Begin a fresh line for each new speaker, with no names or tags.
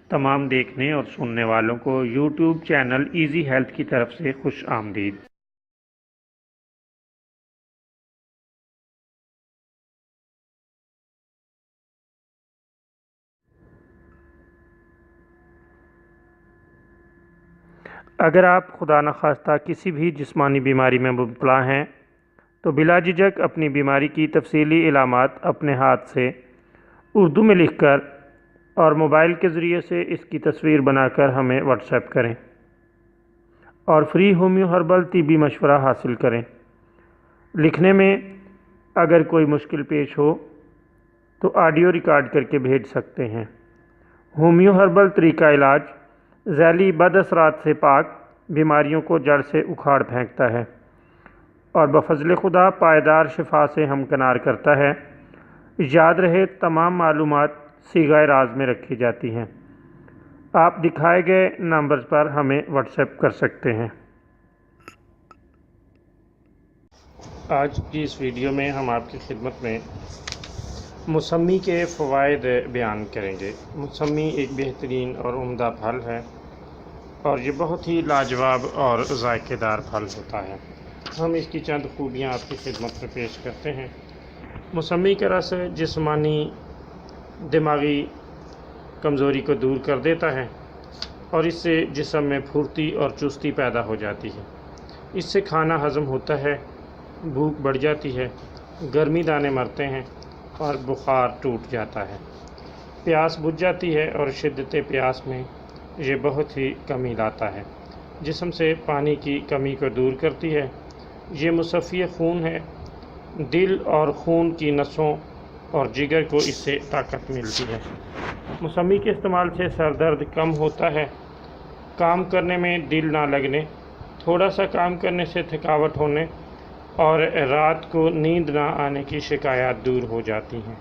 تمام دیکھنے اور سننے والوں کو یوٹیوب چینل ایزی ہیلتھ کی طرف سے خوش آمدید۔ اگر آپ خدا نخواستہ کسی بھی جسمانی بیماری میں مبتلا ہیں تو بلا جھجک اپنی بیماری کی تفصیلی علامات اپنے ہاتھ سے اردو میں لکھ کر اور موبائل کے ذریعے سے اس کی تصویر بنا کر ہمیں واٹس ایپ کریں اور فری ہومیو ہربل طبی مشورہ حاصل کریں۔ لکھنے میں اگر کوئی مشکل پیش ہو تو آڈیو ریکارڈ کر کے بھیج سکتے ہیں۔ ہومیو ہربل طریقہ علاج ذیلی بد اثرات سے پاک، بیماریوں کو جڑ سے اکھاڑ پھینکتا ہے اور بفضل خدا پائیدار شفا سے ہمکنار کرتا ہے۔ یاد رہے تمام معلومات صیغہ راز میں رکھی جاتی ہیں۔ آپ دکھائے گئے نمبرز پر ہمیں واٹس ایپ کر سکتے ہیں۔ آج کی اس ویڈیو میں ہم آپ کی خدمت میں موسمی کے فوائد بیان کریں گے۔ موسمی ایک بہترین اور عمدہ پھل ہے اور یہ بہت ہی لاجواب اور ذائقے دار پھل ہوتا ہے۔ ہم اس کی چند خوبیاں آپ کی خدمت میں پیش کرتے ہیں۔ موسمی کا رس جسمانی دماغی کمزوری کو دور کر دیتا ہے اور اس سے جسم میں پھرتی اور چستی پیدا ہو جاتی ہے۔ اس سے کھانا ہضم ہوتا ہے، بھوک بڑھ جاتی ہے، گرمی دانے مرتے ہیں اور بخار ٹوٹ جاتا ہے، پیاس بجھ جاتی ہے اور شدت پیاس میں یہ بہت ہی کمی لاتا ہے، جسم سے پانی کی کمی کو دور کرتی ہے۔ یہ مصفی خون ہے، دل اور خون کی نسوں اور جگر کو اس سے طاقت ملتی ہے۔ موسمی کے استعمال سے سر درد کم ہوتا ہے، کام کرنے میں دل نہ لگنے، تھوڑا سا کام کرنے سے تھکاوٹ ہونے اور رات کو نیند نہ آنے کی شکایات دور ہو جاتی ہیں۔